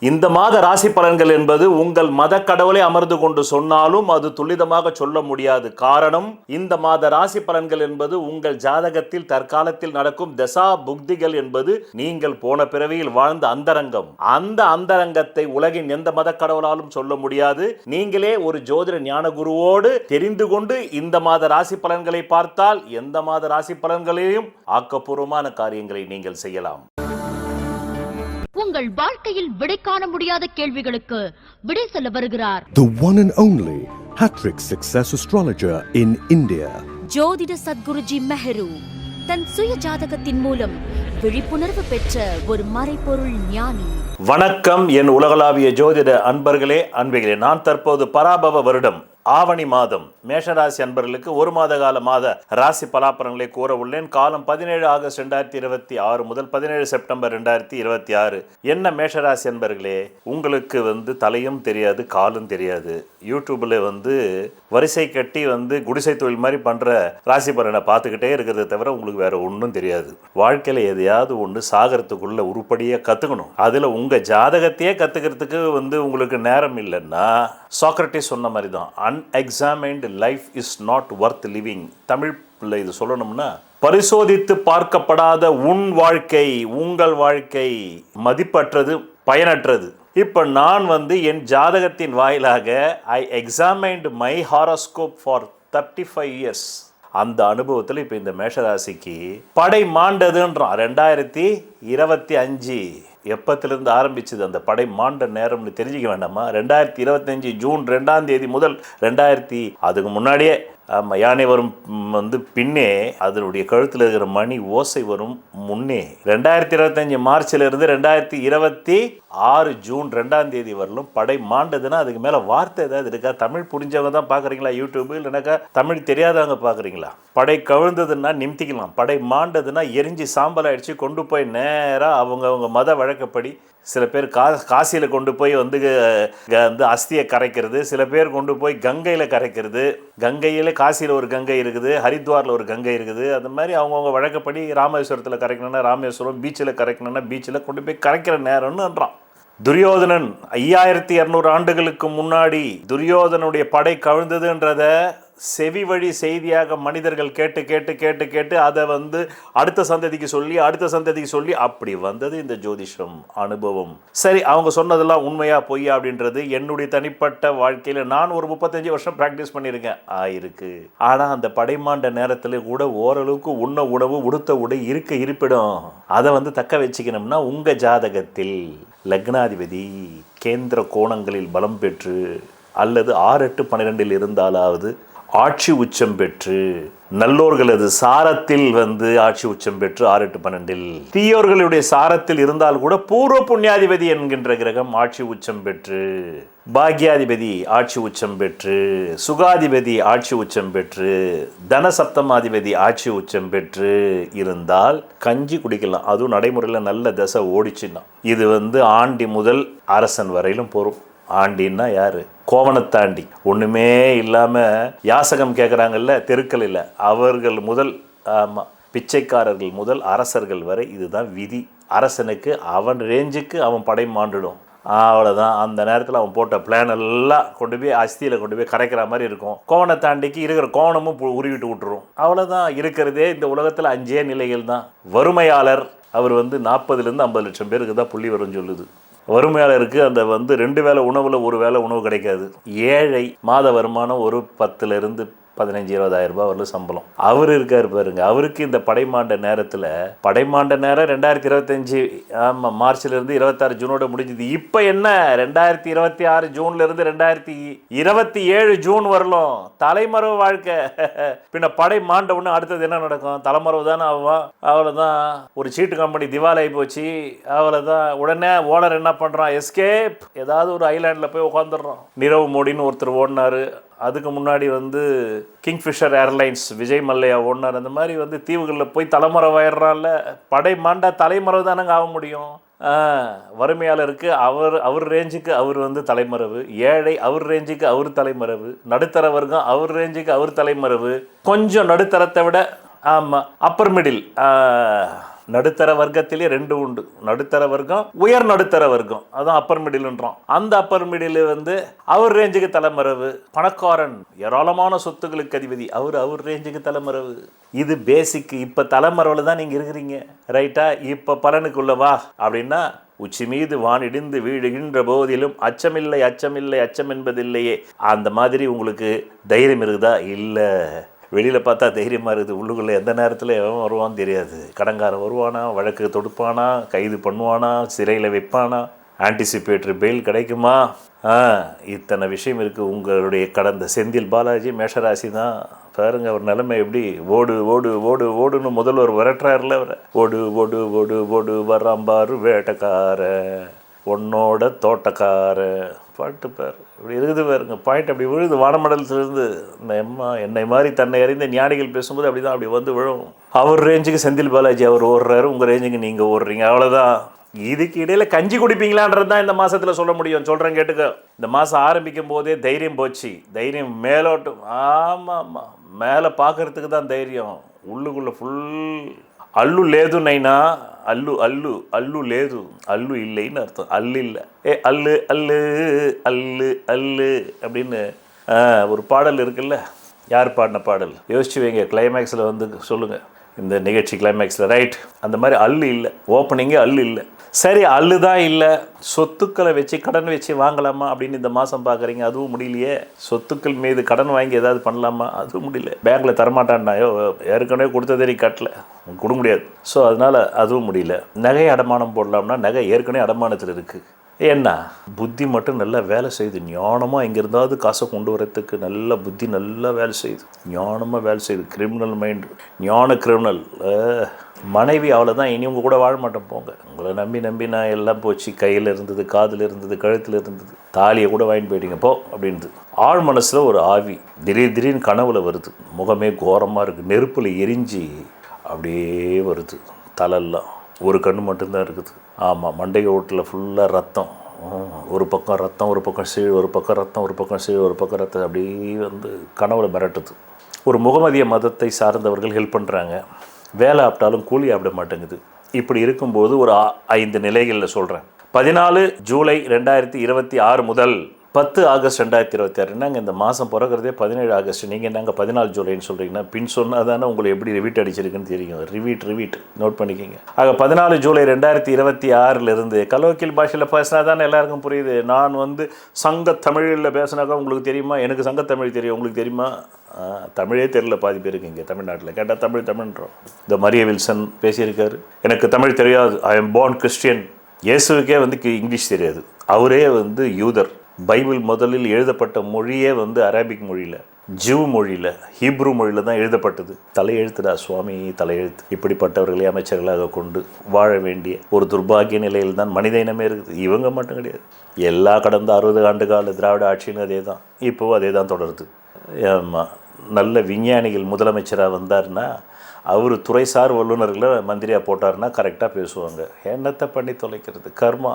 இந்த மாத ராசி பலன்கள் என்பது உங்கள் மத கடவுளை அமர்ந்து கொண்டு சொன்னாலும் அது துல்லிதமாக சொல்ல முடியாது. காரணம், இந்த மாத ராசி பலன்கள் என்பது உங்கள் ஜாதகத்தில் தற்காலத்தில் நடக்கும் தசா புக்திகள் என்பது நீங்கள் போன பிறவியில் வாழ்ந்த அந்தரங்கம். அந்த அந்தரங்கத்தை உலகின் எந்த மத கடவுளாலும் சொல்ல முடியாது. நீங்களே ஒரு ஜோதிட ஞான குருவோடு தெரிந்து கொண்டு இந்த மாத ராசி பலன்களை பார்த்தால் எந்த மாத ராசி பலன்களையும் ஆக்கப்பூர்வமான காரியங்களை நீங்கள் செய்யலாம். உங்கள் வாழ்க்கையில் விடை காண முடியாத கேள்விகளுக்கு விடை சொல்ல வருகிறார் The one and only Hattrick Success Astrologer in India. ஜோதிட சத்குருஜி மெஹரு தன் சுய ஜாதகத்தின் மூலம் விழிப்புணர்வு பெற்ற ஒரு மறைபொருள் ஞானி. வணக்கம் என் உலகளாவிய ஜோதிட அன்பர்களே, அன்பிகளே. நான் தற்போது பராபவ வருடம் ஆவணி மாதம் மேஷராசி அன்பர்களுக்கு ஒரு மாத கால மாத ராசி பலாபலன்களை கூற உள்ளேன். காலம் 17 ஆகஸ்ட் 2026 முதல் 17 செப்டம்பர் 2026. என்ன மேஷராசி அன்பர்களே, உங்களுக்கு தலையும் தெரியாது காலும் தெரியாது. யூடியூப்ல வரிசை கட்டி குடிசை தொழில் மாதிரி பண்ற ராசி பலனை பார்த்துக்கிட்டே இருக்கிறத தவிர உங்களுக்கு வேற ஒன்றும் தெரியாது. வாழ்க்கையில எதையாவது ஒன்று சாகரத்துக்குள்ள உருப்படியா கத்துக்கணும். அதுல உங்க ஜாதகத்தையே கத்துக்கிறதுக்கு உங்களுக்கு நேரம் இல்லைன்னா சாக்ரட்டிஸ் சொன்ன மாதிரி தான், unexamined life is not worth living. Tamil பிள்ளை இது சொல்லணும்னா, பரிசோதித்து பார்க்கப்படாத உன் வாழ்க்கை, உங்கள் வாழ்க்கை மதிப்பற்றது, பயனற்றது. இப்போ நான் என் ஜாதகத்தின் வாயிலாக ஐ எக்ஸாமைன்டு மை ஹாரோஸ்கோப் ஃபார் 35 இயர்ஸ். அந்த அனுபவத்தில் இப்போ இந்த மேஷராசிக்கு படை மாண்டதுன்றான். 2025 எப்பத்திலிருந்து ஆரம்பிச்சது அந்த படை மாண்ட நேரம்னு தெரிஞ்சிக்க வேண்டாமா? 2025 ஜூன் 2ஆம் தேதி முதல் அதுக்கு முன்னாடியே யானை வரும் பின்னே அதனுடைய கழுத்தில் இருக்கிற மணி ஓசை வரும் முன்னே 2025 மார்ச்சிலிருந்து 2026 ஜூன் 2ஆம் தேதி வரலும் படை மாண்டதுன்னா அதுக்கு மேலே வார்த்தை ஏதாவது இருக்கா? தமிழ் புரிஞ்சவங்க தான் பார்க்குறீங்களா யூடியூப், இல்லைனாக்கா தமிழ் தெரியாதவங்க பார்க்குறீங்களா? படை கவிழ்ந்ததுன்னா நிமித்திக்கலாம், படை மாண்டதுன்னா எரிஞ்சு சாம்பல் ஆயிடுச்சு கொண்டு போய் நேராக அவங்க மத வழக்கப்படி சில பேர் காசியில் கொண்டு போய் அஸ்தியை கரைக்கிறது, சில பேர் கொண்டு போய் கங்கையில் கரைக்கிறது. கங்கையில் காசியில் ஒரு கங்கை இருக்குது, ஹரித்வாரில் ஒரு கங்கை இருக்குது. அந்த மாதிரி அவங்கவுங்க வழக்கப்படி ராமேஸ்வரத்தில் கரைக்கணும்னா ராமேஸ்வரம், பீச்சில் கரைக்கணும்னா பீச்சில் கொண்டு போய் கரைக்கிற நேரம்னுன்றான். துரியோதனன் 5200 ஆண்டுகளுக்கு முன்னாடி துரியோதனுடைய படை கவிழ்ந்ததுன்றத செவி வழி செய்தியாக மனிதர்கள் கேட்டு கேட்டு கேட்டு கேட்டு அதை அடுத்த சந்ததிக்கு சொல்லி அப்படி வந்தது இந்த ஜோதிஷம் அனுபவம். சரி, அவங்க சொன்னதெல்லாம் உண்மையா பொய்யா அப்படின்றது என்னுடைய தனிப்பட்ட வாழ்க்கையில் நான் ஒரு 35 வருஷம் ப்ராக்டிஸ் பண்ணியிருக்கேன் ஆயிருக்கு. ஆனால் அந்த படைமாண்ட நேரத்தில் கூட ஓரளவுக்கு உண்ண உணவு, உடுத்த உடை, இருப்பிடம் அதை தக்க வச்சுக்கணும்னா உங்கள் ஜாதகத்தில் லக்னாதிபதி கேந்திர கோணங்களில் பலம் பெற்று அல்லது 6, 8, 12 இருந்தாலாவது ஆட்சி உச்சம் பெற்று, நல்லோர்களது சாரத்தில் ஆட்சி உச்சம் பெற்று 6, 8, 12, தீயோர்களுடைய சாரத்தில் இருந்தால் கூட பூர்வ புண்ணியாதிபதி என்கின்ற கிரகம் ஆட்சி உச்சம் பெற்று, பாக்யாதிபதி ஆட்சி உச்சம் பெற்று, சுகாதிபதி ஆட்சி உச்சம் பெற்று, தனசப்தமாதிபதி ஆட்சி உச்சம் பெற்று இருந்தால் கஞ்சி குடிக்கலாம். அதுவும் நடைமுறையில் நல்ல தசை ஓடிச்சுன்னா இது ஆண்டி முதல் அரசன் வரையிலும் போகும். ஆண்டின்னா யாரு? கோவணத்தாண்டி, ஒன்றுமே இல்லாமல் யாசகம் கேட்குறாங்கல்ல தெருக்களில், அவர்கள் முதல் பிச்சைக்காரர்கள் முதல் அரசர்கள் வரை இதுதான் விதி. அரசனுக்கு அவன் ரேஞ்சுக்கு அவன் படை மாண்டுடும், அவ்வளோதான். அந்த நேரத்தில் அவன் போட்ட பிளான் எல்லாம் கொண்டு போய் அஸ்தியில் கொண்டு போய் கரைக்கிற மாதிரி இருக்கும். கோவணத்தாண்டிக்கு இருக்கிற கோவணமும் உருவிட்டு விட்டுரும், அவ்வளோதான். இருக்கிறதே இந்த உலகத்தில் 5 நிலைகள் தான். வறுமையாளர் அவர் 40,000 50 லட்சம் பேருக்கு தான் புள்ளி வரும் சொல்லுது. வறுமையாளருக்கு அந்த 2 வேளை உணவில் 1 வேளை உணவு கிடைக்காது. ஏழை மாத வருமானம் ஒரு 10,000 15,000-20,000 ரூபாய் வரலும் சம்பளம். அவர் இருக்கார் பாருங்க. அவருக்கு இந்த படைமாண்ட நேரத்தில், படைமாண்ட நேரம் 2025 மார்ச்சிலிருந்து 26 ஜூனோட முடிஞ்சது. இப்போ என்ன 2026 ஜூன்லேருந்து 2027 ஜூன் வரலும் தலைமறைவு வாழ்க்கை. பின்ன படை மாண்ட உடனே அடுத்தது என்ன நடக்கும்? தலைமறைவு தானே ஆகும். அவ்வளோதான். ஒரு சீட்டு கம்பெனி திவாலாகி போச்சு, அவ்வளோதான். உடனே ஓனர் என்ன பண்ணுறான்? எஸ்கேப், ஏதாவது ஒரு ஐலாண்டில் போய் உட்காந்துடுறான். நிரவ் மோடின்னு ஒருத்தர் ஓடினார். அதுக்கு முன்னாடி கிங்ஃபிஷர் ஏர்லைன்ஸ் விஜய் மல்லையா ஓடினார். அந்த மாதிரி தீவுகளில் போய் தலைமறைவாயிடுறான்ல. படை மாண்டா தலைமறைவு தானங்க ஆக முடியும். வறுமையாளருக்கு அவர் ரேஞ்சுக்கு அவர் தலைமறைவு, ஏழை அவர் ரேஞ்சுக்கு அவர் தலைமறைவு, நடுத்தர வர்க்கம் அவர் ரேஞ்சுக்கு அவர் தலைமறைவு, கொஞ்சம் நடுத்தரத்தை விட அப்பர் மிடில் நடுத்தர வர்க்கத்திலே 2 உண்டு. நடுத்தர வர்க்கம், உயர் நடுத்தர வர்க்கம், அதான் அப்பர் மிடில்ன்றோம். அந்த அப்பர் மிடில் வந்து அவர் ரேஞ்சுக்கு தலைமறைவு. பணக்காரன், ஏராளமான சொத்துக்களுக்கு அதிபதி, அவர் ரேஞ்சுக்கு தலைமறைவு. இது பேசிக். இப்ப தலைமறைவில் தான் நீங்க இருக்கிறீங்க, ரைட்டா? இப்ப பலனுக்குள்ளவா அப்படின்னா, உச்சி மீது வானிடிந்து வீழுகின்ற போதிலும் அச்சமில்லை அச்சமில்லை அச்சம் என்பதில்லையே. அந்த மாதிரி உங்களுக்கு தைரியம் இருக்குதா? இல்லை. வெளியில் பார்த்தா தைரியமாக இருக்குது, உள்ளுக்குள்ளே எந்த நேரத்தில் எவன் வருவான்னு தெரியாது. கடன்காரன் வருவானா, வழக்கு தொடுப்பானா, கைது பண்ணுவானா, சிறையில் வைப்பானா, ஆன்டிசிபேட்டரி பெயில் கிடைக்குமா? இத்தனை விஷயம் இருக்குது. உங்களுடைய கடந்த செந்தில் பாலாஜி மேஷராசி தான். பாருங்க அவர் நிலைமை எப்படி. ஓடு ஓடு ஓடு ஓடுன்னு முதல்வர் விரட்டுறாருல அவரை. ஓடு ஓடு ஓடு ஓடு வராம்பாரு வேட்டக்கார உன்னோட தோட்டக்கார பாட்டு பாரு இப்படி இருக்குது பாருங்க. பாயிண்ட் அப்படி விழுது வானமண்டலத்திலிருந்து. என்னை மாதிரி தன்னை அறிந்த ஞானிகள் பேசும்போது அப்படி தான் அப்படி வந்து விழும். அவர் ரேஞ்சுக்கு செந்தில் பாலாஜி அவர் ஓடுறாரு, உங்கள் ரேஞ்சுக்கு நீங்கள் ஓடுறீங்க, அவ்வளோதான். இதுக்கு இடையில் கஞ்சி குடிப்பீங்களான்றது தான் இந்த மாதத்தில் சொல்ல முடியும். சொல்கிறேன் கேட்டுக்க. இந்த மாதம் ஆரம்பிக்கும் போதே தைரியம் போச்சு. தைரியம் மேலோட்டம். ஆமாம் ஆமாம், மேலே பார்க்கறதுக்கு தான் தைரியம். உள்ளுக்குள்ளே ஃபுல் అల్లు లేదు నైనా, అల్లు అల్లు అల్లు లేదు, అల్లు இல்லைன்னு அர்த்தம். அல்லு இல்லை, அல்லு அல்லு அல்லு அல்லு அப்படின்னு ஒரு பாடல் இருக்குல்ல. யார் பாடின பாடல் யோசிச்சு வைங்க. கிளைமேக்ஸில் வந்து சொல்லுங்கள், இந்த நிகழ்ச்சி கிளைமேக்ஸில், ரைட்? அந்த மாதிரி அல்லு இல்லை, ஓப்பனிங்கே அல்லு இல்லை. சரி, அல்லு தான் இல்லை, சொத்துக்களை வச்சு கடன் வச்சு வாங்கலாமா அப்படின்னு இந்த மாதம் பார்க்குறீங்க, அதுவும் முடியலையே. சொத்துக்கள் மீது கடன் வாங்கி ஏதாவது பண்ணலாமா, அதுவும் முடியல. பேங்க்கில் தரமாட்டான்னாயோ, ஏற்கனவே கொடுத்ததே கட்டல, கொடுக்க முடியாது. ஸோ அதனால் அதுவும் முடியல. நகை அடமானம் போடலாம்னா நகை ஏற்கனவே அடமானத்தில் இருக்குது. ஏன்னா புத்தி மட்டும் நல்லா வேலை செய்யுது. ஞானமாக எங்கே இருந்தாவது காசை கொண்டு வரத்துக்கு நல்ல புத்தி நல்லா வேலை செய்யுது, ஞானமாக வேலை செய்யுது. கிரிமினல் மைண்டு, ஞான கிரிமினல். மனைவி அவ்வளோதான், இனி உங்கள் கூட வாழ மாட்டேன் போங்க. உங்களை நம்பி நம்பி நான் எல்லாம் போச்சு. கையில் இருந்தது, காதில் இருந்தது, கழுத்தில் இருந்தது, தாலியை கூட வாங்கிட்டு போயிட்டீங்க போ அப்படின்றது. ஆழ் மனசில் ஒரு ஆவி திடீர்னு கனவுல வருது. முகமே கோரமாக இருக்குது, நெருப்பில் எரிஞ்சு அப்படியே வருது. தலையெல்லாம் ஒரு கண்ணு மட்டும்தான் இருக்குது. ஆமாம், மண்டை ஓட்டில் ஃபுல்லாக ரத்தம். ஒரு பக்கம் ரத்தம், ஒரு பக்கம் சீழ், ஒரு பக்கம் ரத்தம், ஒரு பக்கம் சீழ், ஒரு பக்கம் ரத்தம். அப்படியே வந்து கனவுல மிரட்டுது. ஒரு முகமதிய மதத்தை சார்ந்தவர்கள் ஹெல்ப் பண்ணுறாங்க. வேலை ஆப்டாலும் கூலி ஆப்பிட மாட்டேங்குது. இப்படி இருக்கும்போது ஒரு 5 நிலைகளில் சொல்கிறேன். 14 ஜூலை 2026 முதல் 10 ஆகஸ்ட் 2026. என்னங்க இந்த மாதம் பிறகுறதே 17 ஆகஸ்ட், நீங்கள் என்னங்க 14 ஜூலைன்னு சொல்கிறீங்கன்னா, பின் சொன்னால் தானே உங்களுக்கு எப்படி ரிவீட் அடிச்சிருக்குன்னு தெரியும். ரிவீட் நோட் பண்ணிக்கிங்க. ஆக 14 ஜூலை 2026 கலோக்கியல் பாஷையில் பேசினா தானே எல்லாருக்கும் புரியுது. நான் வந்து சங்க தமிழில் பேசினாக்கா உங்களுக்கு தெரியுமா? எனக்கு சங்கத்தமிழ் தெரியும், உங்களுக்கு தெரியுமா? தமிழே தெரியல பாதி பேருக்கு இங்கே தமிழ்நாட்டில். கேட்டால் தமிழ்ன்றோம். இந்த மரிய வில்சன் பேசியிருக்காரு, எனக்கு தமிழ் தெரியாது, ஐ எம் born கிறிஸ்டியன். இயேசுவுக்கே வந்து இங்கிலீஷ் தெரியாது, அவரே வந்து யூதர். பைபிள் முதலில் எழுதப்பட்ட மொழியே வந்து அரபிக் மொழியில், ஜூ மொழியில், ஹீப்ரு மொழியில் தான் எழுதப்பட்டது. தலையெழுத்துடா சுவாமி, தலையெழுத்து. இப்படிப்பட்டவர்களை அமைச்சர்களாக கொண்டு வாழ வேண்டிய ஒரு துர்பாகிய நிலையில் தான் மனித இனமே இருக்குது. இவங்க மட்டும் கிடையாது, எல்லா கடந்த 60 ஆண்டு கால திராவிட ஆட்சியும் அதே தான், இப்போவும் அதே தான் தொடருது. ஆமாம், நல்ல விஞ்ஞானிகள் முதலமைச்சராக வந்தார்னா, அவர் துறைசார் வல்லுநர்களை மந்திரியாக போட்டார்னா கரெக்டாக பேசுவாங்க. என்னத்தை பண்ணி தொலைக்கிறது, கர்மா.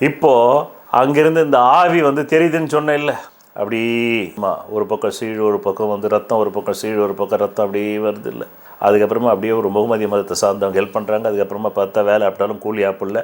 இப்போது அங்கேருந்து இந்த ஆவி வந்து தெரியுதுன்னு சொன்னேன் இல்லை, அப்படி ஒரு பக்கம் சீழ், ஒரு பக்கம் வந்து ரத்தம், ஒரு பக்கம் சீழ், ஒரு பக்கம் ரத்தம், அப்படியே வருது இல்லை. அதுக்கப்புறமா அப்படியே ஒரு முகமதிய மதத்தை சார்ந்தவங்க ஹெல்ப் பண்ணுறாங்க. அதுக்கப்புறமா பார்த்தா வேலை ஆப்டாலும் கூலி ஆப் இல்லை.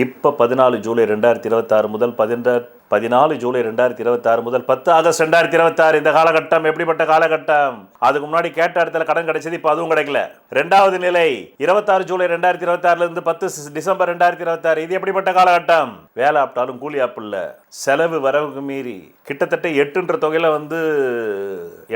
இப்போ 14 ஜூலை 2026 முதல் 14 ஜூலை 2026 முதல் 10 ஆகஸ்ட் 2026 இந்த காலகட்டம் எப்படிப்பட்ட காலகட்டம்? அதுக்கு முன்னாடி கேட்ட இடத்துல கடன் கிடைச்சது, இப்போ அதுவும் கிடைக்கல. 2வது நிலை 26 ஜூலை 2026 10 டிசம்பர் 2026. இது எப்படிப்பட்ட காலகட்டம்? வேலை ஆப்டாலும் கூலி ஆப் இல்லை. செலவு வரவுக்கு மீறி கிட்டத்தட்ட 8ன்ற தொகையில் வந்து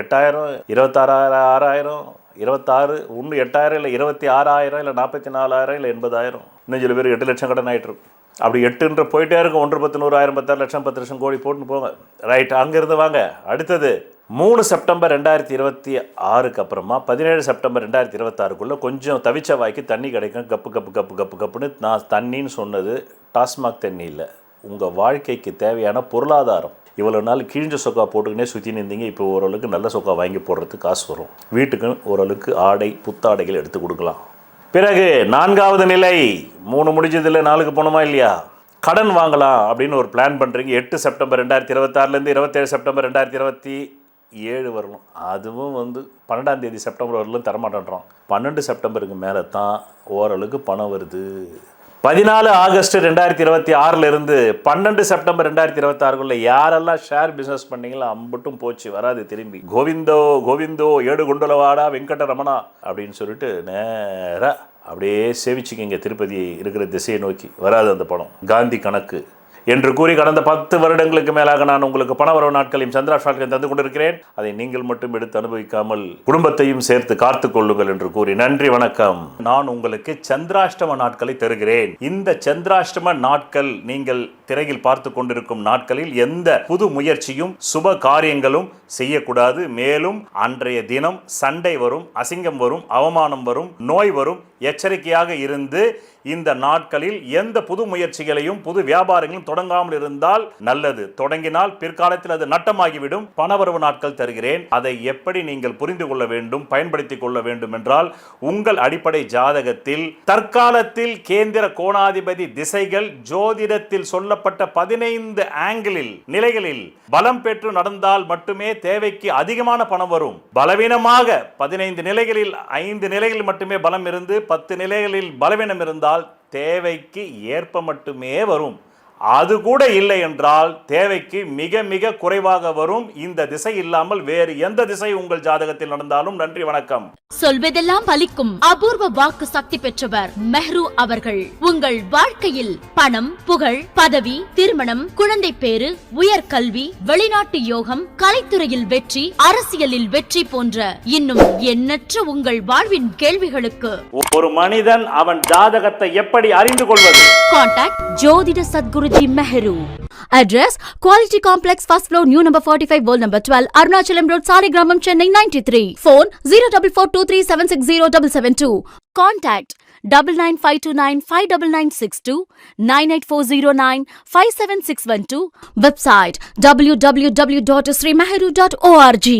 8000, 26,000, 26, ஒன்று 8000 இல்லை 26,000 இல்லை 44,000 இல்லை 80,000, இன்னும் சில பேர் 8 லட்சம் கடன் ஆகிட்டுருக்கும். அப்படி 8ன்ற போயிட்டே இருக்கும். 1, 10, 100, 1000, 10 லட்சம், 10 லட்சம் கோடி போட்டுன்னு போங்க. ரைட், அங்கேருந்து வாங்க. அடுத்தது 3 செப்டம்பர் 2026 அப்புறமா 17 செப்டம்பர் 2026 கொஞ்சம் தவிச்ச வாய்க்கு தண்ணி கிடைக்கும். கப்பு கப்பு கப்பு கப்பு கப்புன்னு. நான் தண்ணின்னு சொன்னது டாஸ்மாக் தண்ணி இல்லை, உங்கள் வாழ்க்கைக்கு தேவையான பொருளாதாரம். இவ்வளோ நாள் கிழிஞ்ச சொக்கா போட்டுக்கினே சுற்றி நின்றீங்க, இப்போ ஓரளவுக்கு நல்ல சொக்கா வாங்கி போடுறதுக்கு காசு வரும். வீட்டுக்கு ஓரளவுக்கு ஆடை, புத்தாடைகள் எடுத்து கொடுக்கலாம். பிறகு 4வது நிலை, 3 முடிஞ்சதில்லை, 4க்கு போகணுமா இல்லையா? கடன் வாங்கலாம் அப்படின்னு ஒரு பிளான் பண்ணுறீங்க. 8 செப்டம்பர் 2026 27 செப்டம்பர் 2026 7 வரலும், அதுவும் 12ஆம் தேதி செப்டம்பர் வரலும் தரமாட்டேன்றோம். 12 செப்டம்பருக்கு மேலே தான் ஓரளவுக்கு பணம் வருது. 14 ஆகஸ்ட் 2026 இருந்து 12 செப்டம்பர் 2026 யாரெல்லாம் ஷேர் பிஸ்னஸ் பண்ணீங்களோ அம்பட்டும் போச்சு, வராது திரும்பி. கோவிந்தோ கோவிந்தோ ஏடு குண்டலவாடா வெங்கட ரமணா அப்படின்னு சொல்லிட்டு நேராக அப்படியே சேவிச்சுக்கிங்க திருப்பதி இருக்கிற திசையை நோக்கி. வராது அந்த பணம், காந்தி கணக்கு என்று கூறி கடந்த 10 வருடங்களுக்கு மேலாக நான் உங்களுக்கு பணவரவு நாட்களையும் சந்திரா நாட்களையும் தந்து கொண்டிருக்கிறேன். அதை நீங்கள் மட்டும் எடுத்து அனுபவிக்காமல் குடும்பத்தையும் சேர்த்து காத்து கொள்ளுங்கள் என்று கூறி நன்றி, வணக்கம். நான் உங்களுக்கு சந்திராஷ்டம நாட்களை தருகிறேன். இந்த சந்திராஷ்டம நாட்கள் நீங்கள் திரையில் பார்த்து கொண்டிருக்கும் நாட்களில் எந்த புது முயற்சியும் சுப காரியங்களும் செய்யக்கூடாது. மேலும் அன்றைய தினம் சண்டை வரும், அசிங்கம் வரும், அவமானம் வரும், நோய் வரும். எச்சரிக்கையாக இருந்து இந்த நாட்களில் எந்த புது முயற்சிகளையும் புது வியாபாரங்களும் தொடங்காமல் இருந்தால் நல்லது. தொடங்கினால் பிற்காலத்தில் அது நட்டமாகிவிடும். பணவரவு நாட்கள் தருகிறேன். அதை எப்படி நீங்கள் புரிந்து கொள்ள வேண்டும், பயன்படுத்திக் கொள்ள வேண்டும் என்றால் உங்கள் அடிப்படை ஜாதகத்தில் தற்காலத்தில் கேந்திர கோணாதிபதி திசைகள் ஜோதிடத்தில் சொல்லப்பட்ட 15 ஆங்கிளில் நிலைகளில் பலம் பெற்று நடந்தால் மட்டுமே தேவைக்கு அதிகமான பணம் வரும். பலவீனமாக 15 நிலைகளில் 5 நிலைகளில் மட்டுமே பலம் இருந்து 10 நிலைகளில் பலவீனம் இருந்தால் தேவைக்கு ஏற்ப மட்டுமே வரும். அது கூட இல்லை என்றால் தேவைக்கு மிக மிக குறைவாக வரும். இந்த திசை இல்லாமல் வேறு எந்த திசை உங்கள் ஜாதகத்தில் நடந்தாலும். நன்றி, வணக்கம். சொல்வதெல்லாம் பலிக்கும் அபூர்வ வாக்கு சக்தி பெற்றவர் மெஹ்ரு அவர்கள். உங்கள் வாழ்க்கையில் பணம், புகழ், பதவி, திருமணம், குழந்தை பேறு, உயர்கல்வி, வெளிநாட்டு யோகம், கலைத்துறையில் வெற்றி, அரசியலில் வெற்றி போன்ற இன்னும் எண்ணற்ற உங்கள் வாழ்வின் கேள்விகளுக்கு ஒரு மனிதன் அவன் ஜாதகத்தை எப்படி அறிந்து கொள்வது? கான்டாக்ட் ஜோதிட Sadguruji Mehru. Address Quality Complex, first floor, new number 45, wall number 12, Arunachalam Road, Saligramam, Chennai 93. Phone 0442376072. Contact 9952959962, 98409 57612. Website www.srimeheru.org.